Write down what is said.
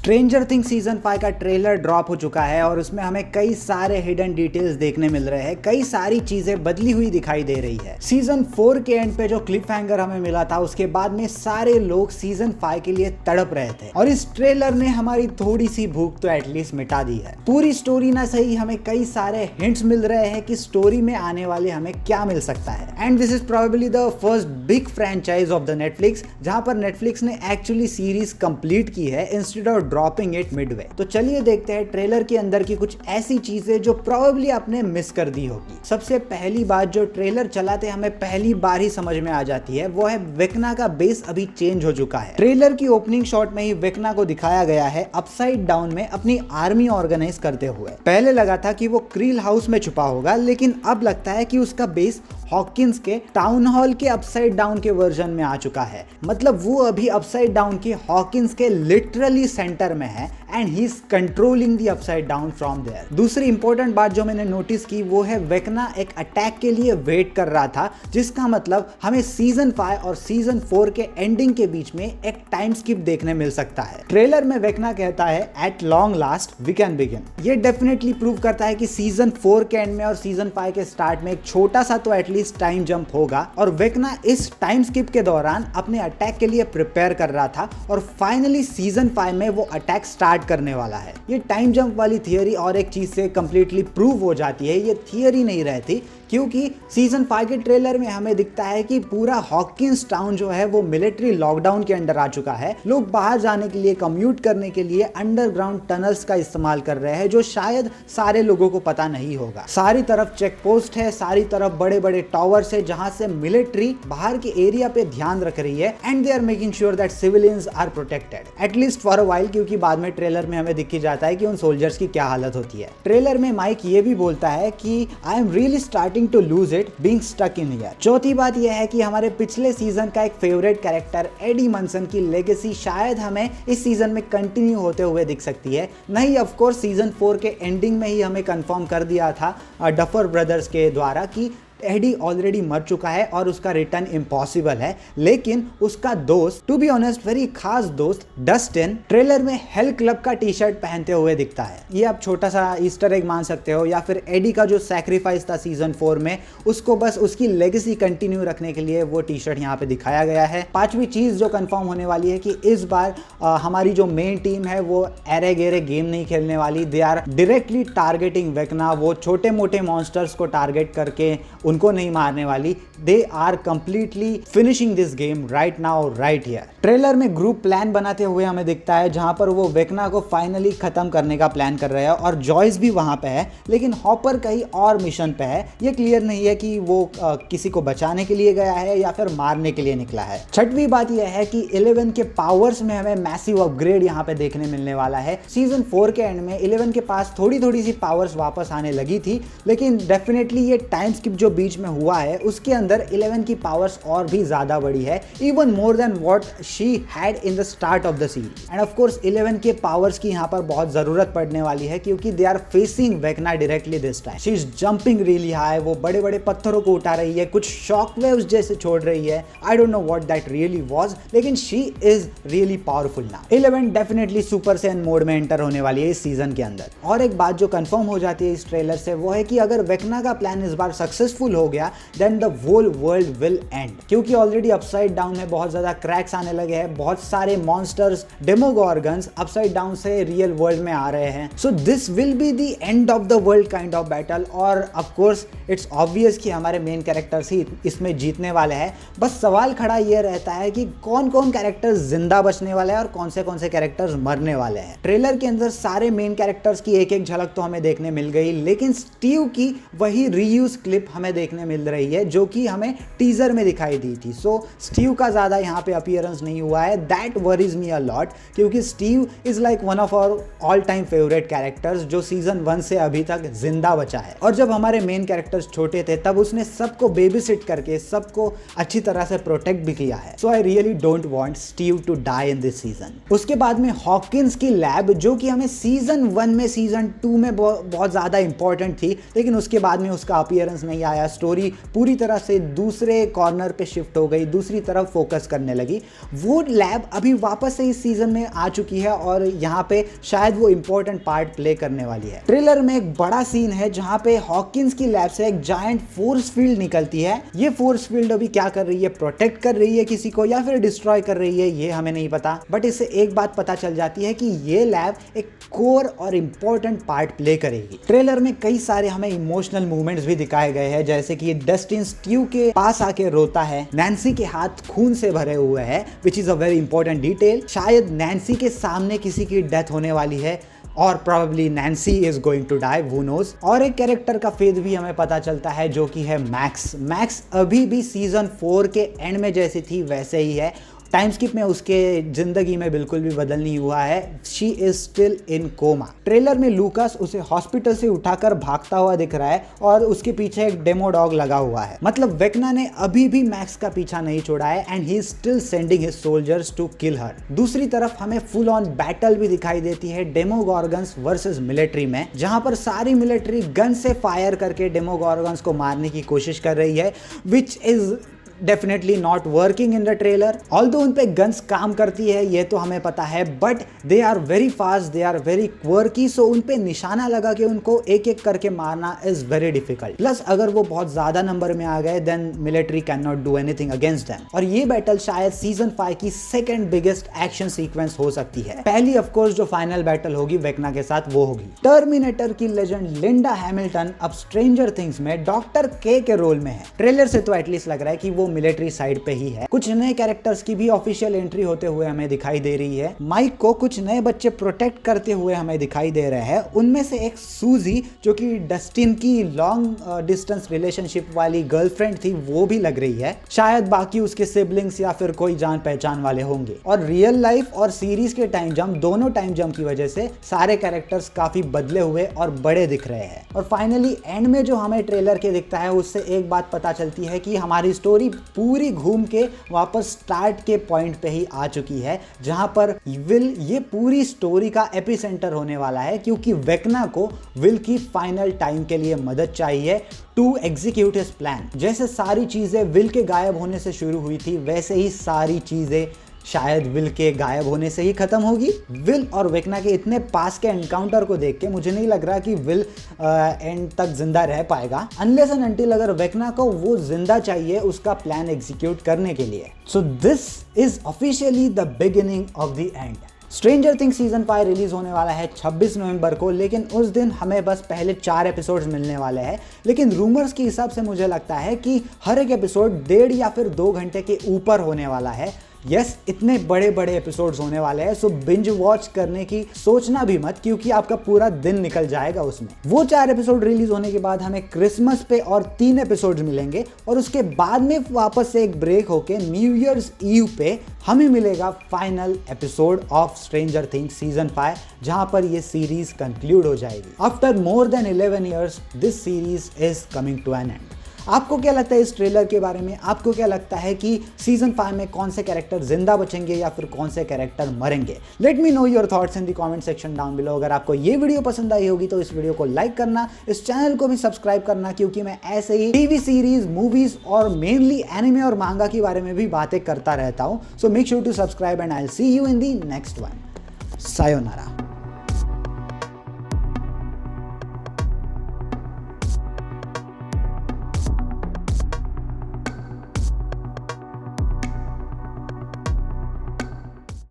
Stranger Things season 5 का trailer drop हो चुका है और उसमें हमें कई सारे हिडन डिटेल्स देखने मिल रहे हैं, कई सारी चीजें बदली हुई दिखाई दे रही है। सीजन 4 के एंड पे जो क्लिप हैंगर हमें मिला था उसके बाद में सारे लोग सीजन 5 के लिए तड़प रहे थे और इस ट्रेलर ने हमारी थोड़ी सी भूख तो एटलीस्ट मिटा दी है। पूरी स्टोरी ना सही, हमें कई सारे हिंट्स मिल रहे हैं कि स्टोरी में आने वाले हमें क्या मिल सकता है। And this is probably the first big franchise of the Netflix जहां पर नेटफ्लिक्स ने एक्चुअली सीरीज कंप्लीट की है instead of dropping it Midway. तो चलिए देखते हैं ट्रेलर के अंदर की कुछ ऐसी चीजें जो प्रोबेबली आपने मिस कर दी होगी। सबसे पहली बात जो ट्रेलर चलाते हमें पहली बार ही समझ में आ जाती है वो है वेकना का बेस अभी चेंज हो चुका है। ट्रेलर की ओपनिंग शॉट में ही वेकना को दिखाया गया है अपसाइड डाउन में अपनी आर्मी ऑर्गेनाइज करते हुए। पहले लगा था कि वो क्रील हाउस में छुपा होगा, लेकिन अब लगता है कि उसका बेस हॉकिंस के टाउन हॉल के अपसाइड डाउन के वर्जन में आ चुका है। मतलब वो अभी अपसाइड डाउन के हॉकिंस के लिटरली सेंटर में है and he is controlling the upside down from there. दूसरी इंपॉर्टेंट बात जो मैंने नोटिस की वो है वेकना एक अटैक के लिए वेट कर रहा था, जिसका मतलब हमें सीजन 5 और सीजन 4 के एंडिंग के बीच में एक टाइम स्किप देखने मिल सकता है। ट्रेलर में वेकना कहता है at long last we can begin. ये डेफिनेटली प्रूव करता है कि सीजन 4 के एंड में और सीजन 5 के स्टार्ट में एक छोटा सा तो एटलीस्ट टाइम जंप होगा और वेकना इस टाइम स्किप के दौरान अपने अटैक के लिए प्रिपेयर कर रहा था और फाइनली सीजन 5 में वो अटैक स्टार्ट करने वाला है। ये टाइम जंप वाली थियरी और एक चीज से कंप्लीटली प्रूव हो जाती है, ये थियरी नहीं रहती, क्योंकि सीजन 5 के ट्रेलर में हमें दिखता है कि पूरा हॉकिंस टाउन जो है वो मिलिट्री लॉकडाउन के अंडर आ चुका है। लोग बाहर जाने के लिए, कम्यूट करने के लिए अंडरग्राउंड टनल्स का इस्तेमाल कर रहे हैं जो शायद सारे लोगों को पता नहीं होगा। सारी तरफ चेक पोस्ट है, सारी तरफ बड़े बड़े टावर्स है जहां से मिलिट्री बाहर के एरिया पे ध्यान रख रही है and they are making sure that civilians are protected at least for a while, क्योंकि बाद में ट्रेलर में हमें दिख ही जाता है कि उन सोल्जर्स की क्या हालत होती है। ट्रेलर में माइक ये भी बोलता है कि I am really starting to lose it being stuck in here। चौथी बात यह है कि हमारे पिछले सीजन का एक फेवरेट कैरेक्टर एडी मनसन की लेगेसी शायद हमें इस सीजन में कंटिन्यू होते हुए दिख सकती है। नहीं, ऑफ कोर्स सीजन 4 के एंडिंग में ही हमें कंफर्म कर दिया था डफर ब्रदर्स के द्वारा कि एडी ऑलरेडी मर चुका है और उसका रिटर्न इम्पॉसिबल है, लेकिन उसका दोस्त, टू बी ऑनेस्ट वेरी खास दोस्त डस्टिन, ट्रेलर में हेल क्लब का टी शर्ट पहनते हुए दिखता है। ये आप छोटा सा ईस्टर एग मान सकते हो, या फिर एडी का जो सैक्रिफाइस था सीजन 4 में, उसको बस उसकी लेगेसी कंटिन्यू रखने के लिए वो टी शर्ट यहाँ पे दिखाया गया है। पांचवी चीज जो कंफर्म होने वाली है कि इस बार हमारी जो मेन टीम है वो एरे गेरे गेम नहीं खेलने वाली। They are directly targeting Vecna. वो छोटे मोटे मॉन्स्टर्स को टारगेट करके उनको नहीं मारने वाली। They are completely finishing this game right now right here. Trailer में ग्रुप प्लान बनाते हुए हमें दिखता है जहां पर वो वेकना को फाइनली खत्म करने का प्लान कर रहे हैं और जॉयस भी वहां पे है, लेकिन हॉपर कहीं और मिशन पे है। ये क्लियर नहीं है कि वो किसी को बचाने के लिए गया है या फिर मारने के लिए निकला है। छठवीं बात यह है कि 11 के पावर्स में हमें मैसिव अपग्रेड यहाँ पे देखने मिलने वाला है। सीजन 4 के एंड में 11 के पास थोड़ी थोड़ी सी पावर्स वापस आने लगी थी, लेकिन डेफिनेटली ये टाइम स्किप जो बीच में हुआ है उसके अंदर 11 की पावर्स और भी ज्यादा बड़ी है, even more than what she had in the start of the series. End of course 11 के पावर्स की यहाँ पर बहुत जरूरत पड़ने वाली है क्योंकि they are facing Vecna directly this time. She is jumping really high, वो बड़े बड़े पत्थरों को उठा रही है, कुछ शॉक वेव्स जैसे छोड़ रही है। I don't know what that really was, लेकिन she is really powerful now. 11 definitely super Saiyan mode में एंटर होने वाली है इस सीजन के अंदर। और एक बात जो कंफर्म हो जाती है इस ट्रेलर से वो है कि अगर वेकना का प्लान इस बार सक्सेसफुल हो गया then the whole world will end, क्योंकि ऑलरेडी अपसाइड डाउन में बहुत ज्यादा क्रैक्स आने लगे हैं, बहुत सारे मॉन्स्टर्स, डेमोगॉर्गन्स अपसाइड डाउन से रियल वर्ल्ड में आ रहे हैं। So this will be the end of the world kind of battle. और ऑफ कोर्स इट्स ऑब्वियस कि हमारे मेन कैरेक्टर्स ही इसमें जीतने वाले हैं। बस सवाल खड़ा ये रहता है कि कौन कौन कैरेक्टर्स जिंदा बचने वाले हैं और कौन से कैरेक्टर्स मरने वाले हैं। ट्रेलर के अंदर सारे मेन कैरेक्टर्स की एक एक झलक तो हमें देखने मिल गई, लेकिन स्टीव की वही रीयूज क्लिप हमें देखने मिल रही है जो कि हमें टीजर में दिखाई दी थी। सो स्टीव का ज्यादा यहाँ पे अपीयरेंस नहीं हुआ है। That worries me a lot, क्योंकि Steve is like one of our all time favourite characters जो सीजन 1 से अभी तक जिंदा बचा है। और जब हमारे मेन कैरेक्टर्स छोटे थे तब उसने सबको बेबी सिट करके सबको अच्छी तरह से प्रोटेक्ट भी किया है। So I really don't want Steve to die in this season. उसके बाद में हॉकिंस की लैब जो कि हमें सीजन 1 में, सीजन 2 में बहुत ज्यादा इंपॉर्टेंट थी, लेकिन उसके बाद में उसका अपीयरेंस नहीं आया। गया, स्टोरी पूरी तरह से दूसरे कॉर्नर पे शिफ्ट हो गई, दूसरी तरफ फोकस करने लगी। वो लैब अभी वापस से इस सीजन में आ चुकी है और यहाँ पे शायद वो इंपॉर्टेंट पार्ट प्ले करने वाली है। ट्रेलर में एक बड़ा सीन है जहाँ पे हॉकिंस की लैब से एक जायंट फोर्स फील्ड निकलती है। ये फोर्स फील्ड अभी क्या कर रही है, प्रोटेक्ट कर रही है किसी को या फिर डिस्ट्रॉय कर रही है, ये हमें नहीं पता। बट इससे एक बात पता चल जाती है कि ये लैब एक कोर और इंपॉर्टेंट पार्ट प्ले करेगी। ट्रेलर में कई सारे हमें इमोशनल मूवमेंट्स भी दिखाए गए हैं, जैसे कि डस्टिन स्ट्यू के पास आके रोता है, नैन्सी के हाथ खून से भरे हुए हैं, which is a very important detail. शायद नैन्सी के सामने किसी की डेथ होने वाली है और probably Nancy is going to die, who knows। और एक कैरेक्टर का फेथ भी हमें पता चलता है जो कि है मैक्स। मैक्स अभी भी सीजन 4 के एंड में जैसी थी वैसे ही है। टाइम स्किप में उसके जिंदगी में बिल्कुल भी बदल नहीं हुआ है। She is still in coma. Trailer में लूकास उसे हॉस्पिटल से उठाकर भागता हुआ दिख रहा है और उसके पीछे एक डेमो डॉग लगा हुआ है। मतलब वेक्ना ने अभी भी मैक्स का पीछा नहीं छोड़ा है and he is still sending his soldiers to kill her. दूसरी तरफ हमें फुल ऑन बैटल भी दिखाई देती है डेमोगॉर्गन्स वर्सेस मिलिट्री में, जहां पर सारी मिलिट्री गन से फायर करके डेमोगॉर्गन्स को मारने की कोशिश कर रही है, which is definitely not working in the trailer. Although उन पे गन्स काम करती है ये तो हमें पता है, but they are very fast, they are very quirky, so उन पे निशाना लगा के उनको एक एक करके मारना इज वेरी डिफिकल्ट। प्लस अगर वो बहुत ज्यादा नंबर में आ गए then military can not do anything against them. और ये बैटल शायद सीजन 5 की सेकंड बिगेस्ट एक्शन सीक्वेंस हो सकती है। पहली ऑफकोर्स जो फाइनल बैटल होगी वेक्ना के साथ वो होगी। टर्मिनेटर की लेजेंड लिंडा हैमिल्टन अब स्ट्रेंजर थिंग्स में डॉक्टर के रोल में है। ट्रेलर से तो एटलीस्ट लग रहा है कि वो मिलिट्री साइड पे ही है। कुछ नए कैरेक्टर्स की भी ऑफिशियल एंट्री होते हुए हमें दिखाई दे रही है। माइक को कुछ नए बच्चे प्रोटेक्ट करते हुए हमें दिखाई दे रहे हैं। उनमें से एक सूजी जो कि डस्टिन की लॉन्ग डिस्टेंस रिलेशनशिप वाली गर्लफ्रेंड थी वो भी लग रही है। शायद बाकी उसके सिबलिंग्स या फिर कोई जान पहचान वाले होंगे। और रियल लाइफ और सीरीज के टाइम जंप, दोनों टाइम जंप की वजह से सारे कैरेक्टर्स काफी बदले हुए और बड़े दिख रहे हैं। और फाइनली एंड में जो हमें ट्रेलर के दिखता है उससे एक बात पता चलती है कि हमारी स्टोरी पूरी घूम के वापस स्टार्ट के पॉइंट पे ही आ चुकी है, जहां पर विल ये पूरी स्टोरी का एपिसेंटर होने वाला है, क्योंकि वेक्ना को विल की फाइनल टाइम के लिए मदद चाहिए टू एग्जीक्यूट हिज प्लान। जैसे सारी चीजें विल के गायब होने से शुरू हुई थी वैसे ही सारी चीजें शायद विल के गायब होने से ही खत्म होगी। विल और वेक्ना के इतने पास के एनकाउंटर को देख के मुझे नहीं लग रहा कि विल एंड तक जिंदा रह पाएगा, अनलेस एंड अनटिल अगर वेक्ना को वो जिंदा चाहिए उसका प्लान एग्जीक्यूट करने के लिए। So this is officially the beginning of the end. Stranger Things season 5 release होने वाला है 26 नवंबर को, लेकिन उस दिन हमें बस पहले 4 एपिसोड्स मिलने वाले हैं। लेकिन रूमर्स के हिसाब से मुझे लगता है कि हर एक एपिसोड 1.5 या फिर 2 घंटे के ऊपर होने वाला है। यस, इतने बड़े बड़े एपिसोड्स होने वाले हैं, सो बिंज वॉच करने की सोचना भी मत, क्योंकि आपका पूरा दिन निकल जाएगा उसमें। वो 4 एपिसोड रिलीज होने के बाद हमें क्रिसमस पे और 3 एपिसोड्स मिलेंगे और उसके बाद में वापस से एक ब्रेक होके न्यू ईयर्स ईव पे हमें मिलेगा final episode of Stranger Things season 5, जहां पर ये सीरीज कंक्लूड हो जाएगी। After more than 11 years this series is coming to an end. आपको क्या लगता है इस ट्रेलर के बारे में? आपको क्या लगता है कि सीजन 5 में कौन से कैरेक्टर जिंदा बचेंगे या फिर कौन से कैरेक्टर मरेंगे? Let me know your thoughts in the comment section down below. अगर आपको ये वीडियो पसंद आई होगी तो इस वीडियो को लाइक करना, इस चैनल को भी सब्सक्राइब करना, क्योंकि मैं ऐसे ही टीवी सीरीज, मूवीज और मेनली एनिमे और मांगा के बारे में भी बातें करता रहता हूँ। So make sure to subscribe and I will see you in the next one. Sayonara.